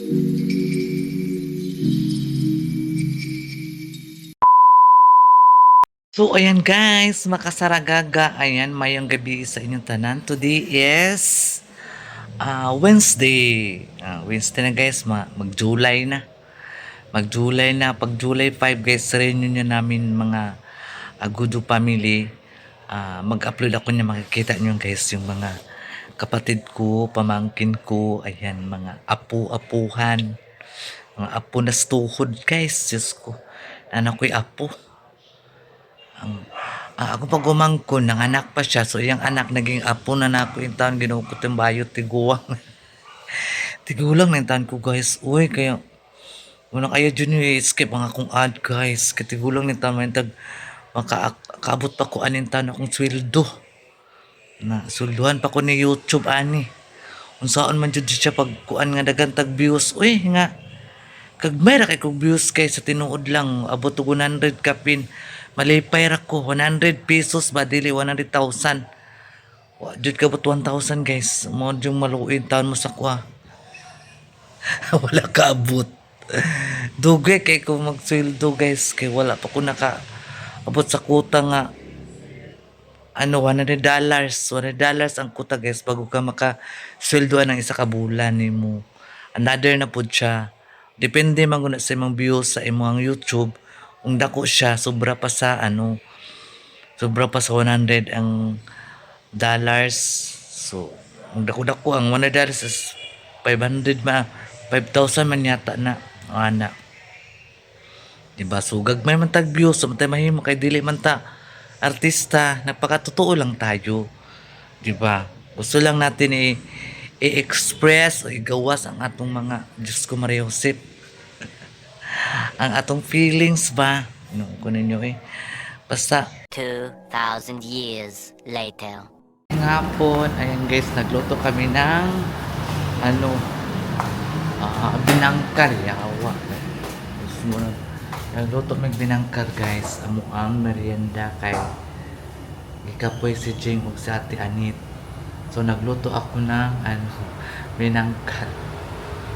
So, ayan guys, makasaragaga. Ayan, mayong gabi sa inyong tanan. Today is Wednesday. Wednesday na guys, mag-July na. Mag-July na. Pag July 5 guys, reunion namin mga Agudo family. Mag-upload ako niya, makikita niyo guys yung mga kapatid ko, pamangkin ko. Ayan, mga apu-apuhan. Mga apo na stuhod guys. Diyos ko. Anak ko'y apo. Ako pag umangkon, nanganak pa siya. So, yung anak naging apo na nako yung taon, ginukot yung bayo, tiguang. Tigulang na yung taon ko, guys. Uy, kaya, unang ayaw dyan yung skip ang akong ad, guys. Katigulang na yung taon, may tag, makaabot pa ko anin taon akong sweldo. Na, sulduhan pa ko ni YouTube, ani. Kung saan man dyan siya pag kuan nga dagan tag views. Uy, nga, kag mayra kay kog views kay sa tinuod lang abot og 100 kapin malipay ra ko 100 pesos ba dili 100,000 wa jud kabot 1,000 guys mo yung maluin taon mo sa kuha. Wala ka abot dugay kay ko magsweldo guys kay wala pa ko naka abot sa kuta nga ano $100 ang kuta guys bago ka maka sweldoan ng isa ka bulan nimo another na pud siya. Depende man gud sa imong views sa imong YouTube. Kung dako siya, sobra pa sa ano, sobra pa sa 100 ang dollars. So, kung dako-dako ang $100 is 500 5,000 man yata na. Ana. Diba? So, gagmay man tag views. Samantay mahimo kay dili man ta artista. Napakatotoo lang tayo. Diba? Gusto lang natin i-express o igawas ang atong mga Diyos ko Maria Josep ang atong feelings ba no ko ninyo basta 2,000 years later. ngapon ayan guys nagluto kami ng ano binangkar yawa gusto mo na nagluto may binangkar guys amo ang merienda kay ikapoy si Jing ug si Ate Anit. So nagluto ako ng ano, binangkal.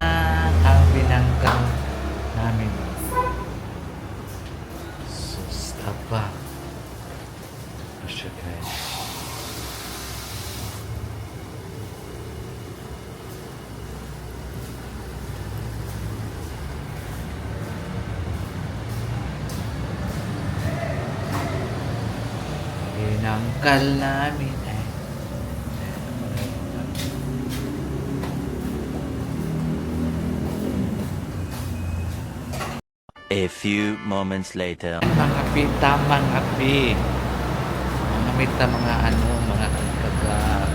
Ang binangkal namin. Sus, tapa. Asya guys. Binangkal namin. A few moments later. Mga pitamang api. Mga mita mga ano, mga kaga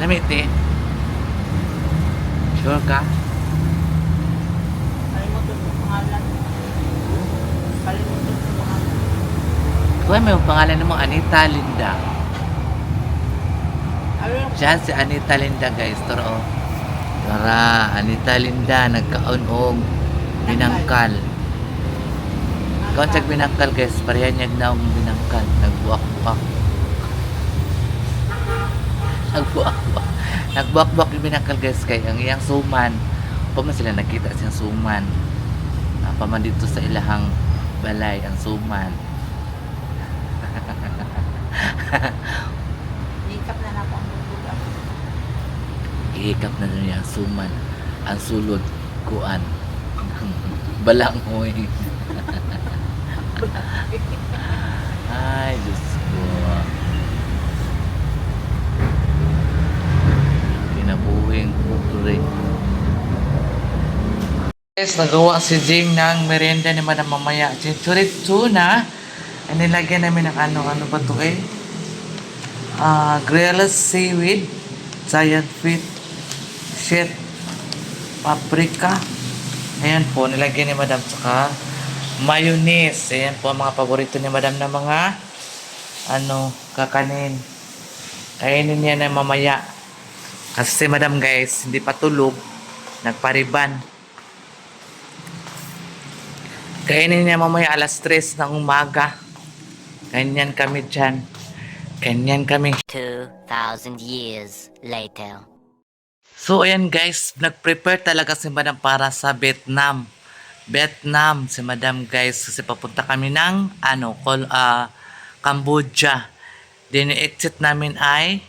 lamit sure ka? Kalimutan mo pangalan. Kalimutan mo pangalan. Kuha may pangalan mo Anita Linda. Ayun. Siya si Anita Linda guys. Toro. Tara, Anita Linda nagkaon og binangkal. Kaon sa binangkal guys, pareha niya na og binangkal. Nagbuak-buak. Nagbuak-buak. Nagbuak-buak yung binangkal guys kay ang iyang suman. Pa man sila nakita siyang suman. Pa man dito sa ilahang balay ang suman. Ikap na ako ang bubuga. Ihikap na niya ang suman. Ang sulod kuan. Balangoy. Ay, Diyos ko. Kinabuhing putri. Guys, nagawa si Jing ng merienda ni Madam mamaya. Chinchurit tuna. Nilagyan namin ng ano ba ito grilled seaweed, giant fish, paprika. Ayan po, nilagyan ni Madam. Saka mayonnaise. Ayan po ang mga paborito ni Madam na mga kakanin. Kainin niya na mamaya. Kasi si Madam guys, hindi pa tulog. Nagpariban. Kainin niya mamaya alas 3 ng umaga. Ganyan kami dyan. Ganyan kami. 2,000 years later. So, ayan guys, nag-prepare talaga si Madam para sa Vietnam. Vietnam, si Madam guys, kasi papunta kami ng, Cambodia. Then, yung exit namin ay,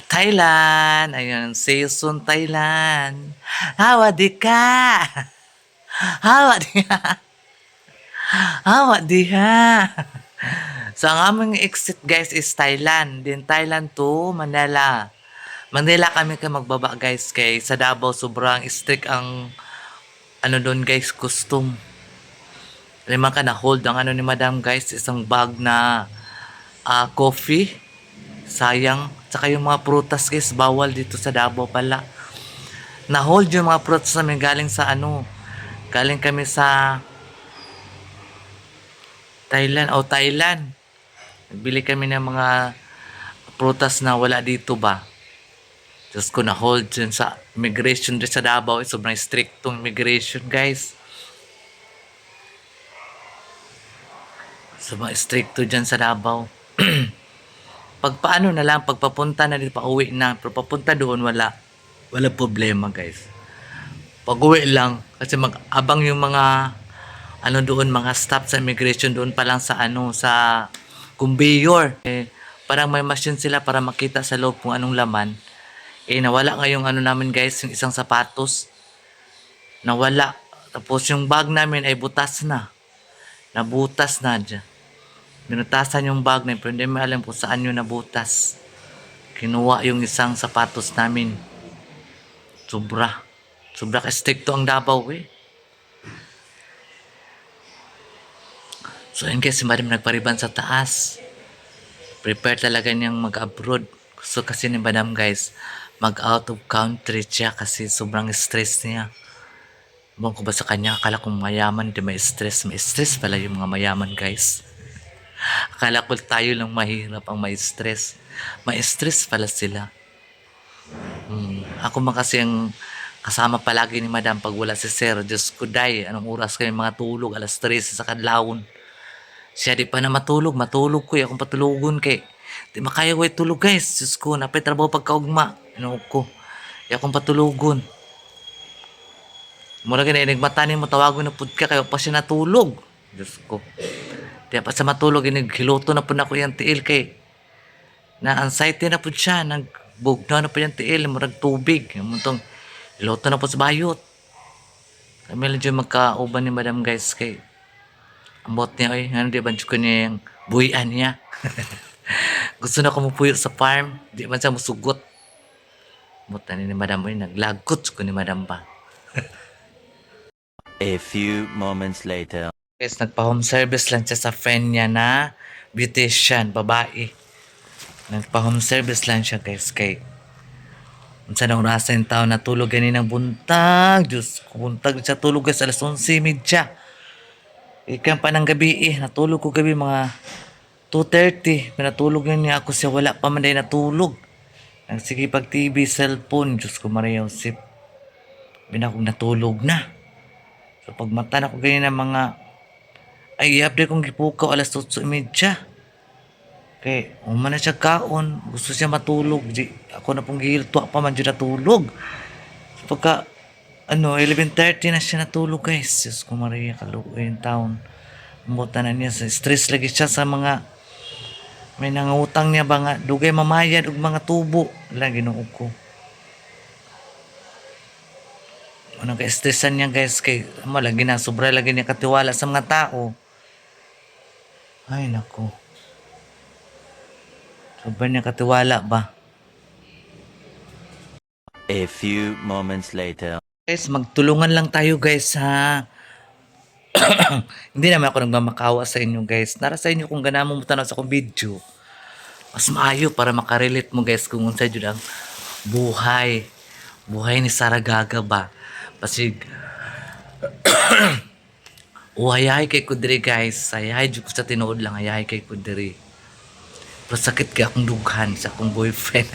Thailand. Ayun, see you soon, Thailand. Hawadika! Hawadika! Hawadika! So, ang aming exit guys is Thailand. Then, Thailand to Manila. Manila kami ka magbaba guys kay sa Davao sobrang strict ang doon guys custom. Lima ka na hold ang ni Madam guys isang bag na coffee. Sayang. Tsaka yung mga prutas guys bawal dito sa Davao pala. Na hold yung mga prutas namin galing sa galing kami sa Thailand o Thailand. Nagbili kami ng mga prutas na wala dito ba. Diyos ko, na-hold dyan sa immigration din sa Davao. Sobrang strict tong immigration, guys. Sobrang strict to dyan sa Davao. Pagpaano na lang, pagpapunta na din, pauwi na. Pero papunta doon, wala. Wala problema, guys. Pag-uwi lang, kasi mag-abang yung mga, doon, mga staff sa immigration doon pa lang sa, sa conveyor. Parang may machine sila para makita sa loob kung anong laman. Nawala nga yung namin guys, yung isang sapatos. Nawala. Tapos yung bag namin ay butas na. Nabutas na dyan. Binutasan yung bag na pero hindi mo alam kung saan yung nabutas. Kinuha yung isang sapatos namin. Sobra. Sobra ka-stricto ang Davao eh. So yun guys, si Madam nagpariban sa taas. Prepare talaga niyang mag-abroad. Gusto kasi ni Madam guys, mag-out of country siya kasi sobrang stress niya. Ewan ko ba sa kanya, akala kong mayaman, di may stress. May stress pala yung mga mayaman guys. Akala ko tayo lang mahirap ang may stress. May stress pala sila. Ako man kasi ang kasama palagi ni Madam pag wala si Sir. Diyos ko day, anong oras kayo mga tulog? Alas 3 sa kadlawon. Siya di pa na matulog ko. Akong patulugon kay di makaya ko tulog guys. Diyos ko, napay trabaho pagkaugma. Ko. Akong patulugon. Mura ka na inigmatanin mo tawagon na pud ka kayo pa siya natulog. Diyos ko. Di pa sa matulog inighiloto na po na ko yung tiil kay na anxiety na po siya. Nagbugnaw na po yung tiil. Murag tubig. Muntong hiloto na po sa bayot. Kami lang dyan magkauban ni Madam guys kay ambot niya oy. Ano di ba ko niya yung buhian niya. Gusto na ko mapuyo sa farm. Di man siya musugot. Muta ni Madam oy. Naglagot ko ni Madam pa. A few moments later. Guys, nagpa-home service lang siya sa friend niya na beautician, babae. Nagpa-home service lang siya guys kay unsa na orasa yung tao natulog ganinang buntag. Diyos ko, buntag siya tulog guys alas 11:30. Ikan pa ng gabi natulog ko gabi mga 2:30. Pinatulog niya ako siya wala pa man day natulog. Nagsige pag TV, cellphone. Diyos ko, Maria Josep. Binakong natulog na. So pag mata na ko ganyan ng mga ay update kong gipukaw alas 8:30. Okay, umana siya kaon, gusto siya matulog. Ako na pong gihilto pa man dyan natulog. So pagka 11:30 na siya natulog guys. Diyos ko Maria, kaluoy yung taon. Umuta na niya sa stress lagi siya sa mga may nangutang niya ba nga dugay mamayad og mga tubo. Lagi nung ko. Ano ka stressan niya guys kay malagi na sobra lagi niya katiwala sa mga tao. Ay nako. Sobra niya katiwala ba? A few moments later. Guys, magtulungan lang tayo guys ha. Hindi naman ako nagmamakawa sa inyo guys. Nara sa inyo kung ganamong mo tanaw sa akong video. Mas maayo para makarelate mo guys kung unsa jud ang buhay. Buhay ni Saragaga ba? Pasig hayay kay Kudri guys. Hayay jud ko sa tinuod lang. Hayay kay Kudri. Pero sakit kay akong dughan sa akong boyfriend.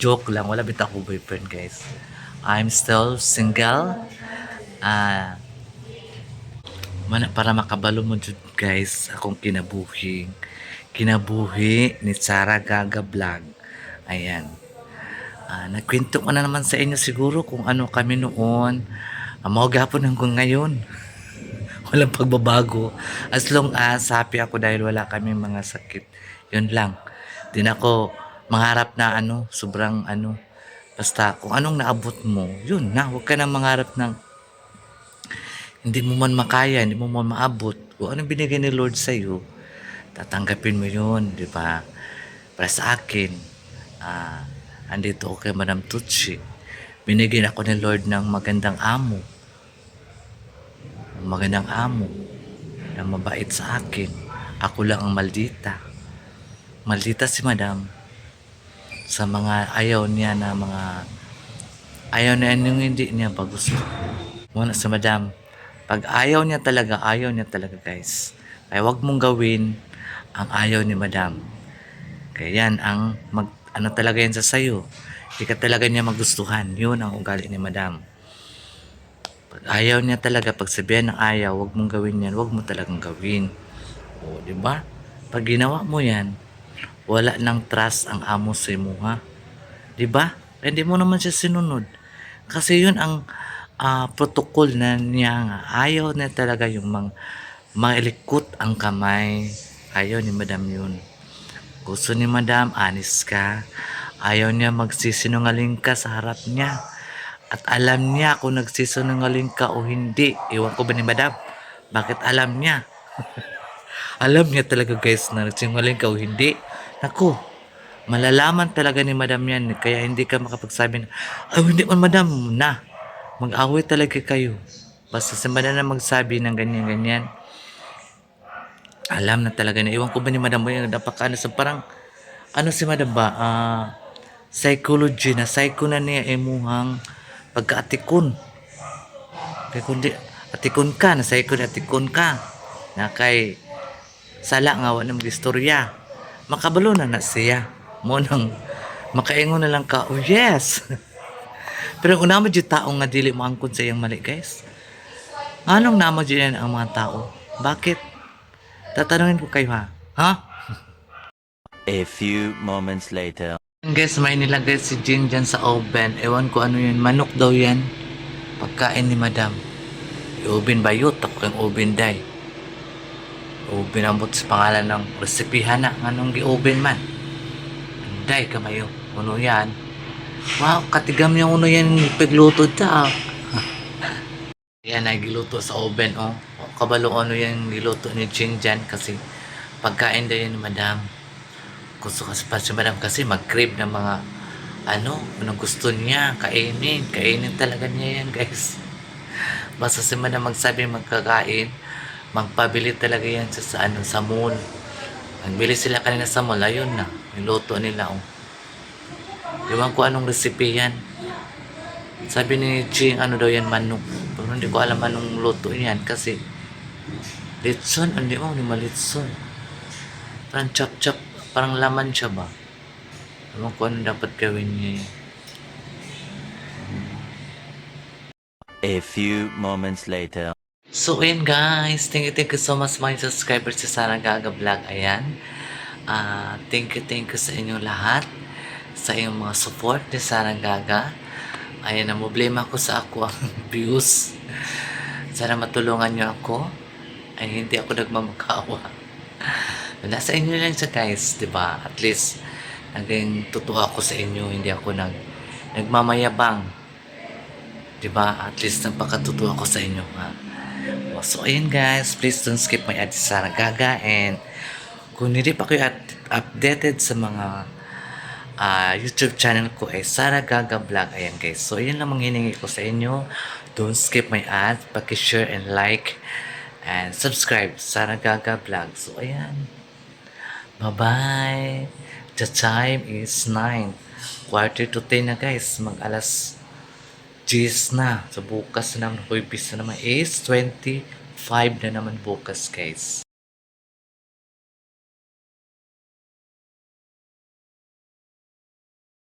Joke lang. Wala bita akong boyfriend guys. I'm still single. Para makabalo mo jud guys akong kinabuhi ni Sarah Gaga Vlog. Ayan. Nagkwento ko na naman sa inyo siguro kung ano kami noon. Mao gapon hanggang ngayon. Walang pagbabago. As long as happy ako dahil wala kami mga sakit. Yun lang. Di na ako mangarap na sobrang basta kung anong naabot mo, yun na. Huwag ka na mangarap ng hindi mo man makaya, hindi mo man maabot. Kung anong binigay ni Lord sa'yo, tatanggapin mo yun, di ba? Para sa akin, andito ako kay Madam Tutsi. Binigyan ako ni Lord ng magandang amo. Magandang amo na mabait sa akin. Ako lang ang maldita. Maldita si Madam sa mga ayaw niya yung hindi niya gusto. Muna si Madam, pag ayaw niya talaga guys. Kaya wag mong gawin ang ayaw ni Madam. Kaya yan ang talaga yan sa sayo. Hindi ka talaga niya magustuhan. Yun ang ugali ni Madam. Pag ayaw niya talaga, pag sabihan ng ayaw, wag mong gawin yan, wag mo talagang gawin. O, di ba? Pag ginawa mo yan, wala nang trust ang amo sa imo, ha? Di ba? Hindi mo naman siya sinunod. Kasi yun ang protocol na niya nga. Ayaw na talaga yung mailikot ang kamay. Ayaw ni Madam yun. Gusto ni Madam, honest ka. Ayaw niya magsisinungaling ka sa harap niya. At alam niya kung nagsisinungaling ka o hindi. Iwan ko ba ni Madam? Bakit alam niya? Alam niya talaga guys na nagsinungaling ka o hindi. Naku, malalaman talaga ni Madam yan. Kaya hindi ka makapagsabi na, ay hindi man Madam na. Mag-away talaga kayo. Basta si Madam na magsabi ng ganyan-ganyan. Alam na talaga na. Iwan ko ba ni Madam mo yung parang si Madam ba? Psychology na. Psycho na niya imuhang pagka-atikon. Kaya kundi atikon ka. Na psycho na atikon ka. Na kay sala nga wala ng istorya. Makabalo na siya. Mo nang makaingon na lang ka, oh yes. Pero kung naman dyan tao nga dili mo angkon sa iyang mali guys. Anong naman dyan ang mga tao? Bakit? Tatanungin ko kayo ha? Ha? A few moments later. Guys, may nilagay si Jing dyan sa oven. Ewan ko ano yun. Manok daw yan. Pagkain ni Madam. Oven bayot. Ako kang oven day. Oven ambot sa pangalan ng resipihan na. Anong gi-oven man. Day kamayo. Uno yan. Wow, katigam yung uno yan. Pagluto ta. Yan ay giluto sa oven. Oh. Kabalo ano yan giluto ni Jing dyan. Kasi pagkain daw yan ni Madam. Gusto kasi pa si Madam kasi mag-crave ng mga anong gusto niya, kainin talaga niya yan guys. Basta si Madam magsabi magkakain, magpabili talaga yan sa mall. Nagbili sila kanina sa mall, ayun na, niluto nila Iwan ko anong recipe yan. Sabi ni Ching daw yan manok. Pero hindi ko alam anong luto yan kasi litson, hindi mo, hindi malitson. Parang chop-chop. Parang laman siya ba? Ewan ko ano dapat gawin niya. A few moments later. So, ayun guys. Thank you so much mga subscribers sa Sarah Gaga Vlog. Ayan. Thank you sa inyo lahat. Sa inyong mga support ni Sarah Gaga. Ayan, problema ko sa ako ang views. Sana matulungan nyo ako. Ay, hindi ako nagmamakawa. Nasa inyo lang siya guys, di ba? At least, naging totoo ako sa inyo. Hindi ako nagmamayabang. Di ba? At least, nagpakatotoo ako sa inyo. Ha? So, ayun guys. Please don't skip my ad Sarah Gaga. And, kung hindi pa kayo updated sa mga YouTube channel ko ay Sarah Gaga Vlog. Ayan guys. So, ayun lang manghiningi ko sa inyo. Don't skip my ad. Paki-share and like. And subscribe. Sarah Gaga Vlog. So, ayan. Bye-bye. The time is 9. Quarter to 10 na guys. Mag-alas 10 na. So bukas na naman. Huwibis na naman is 25 na naman bukas guys.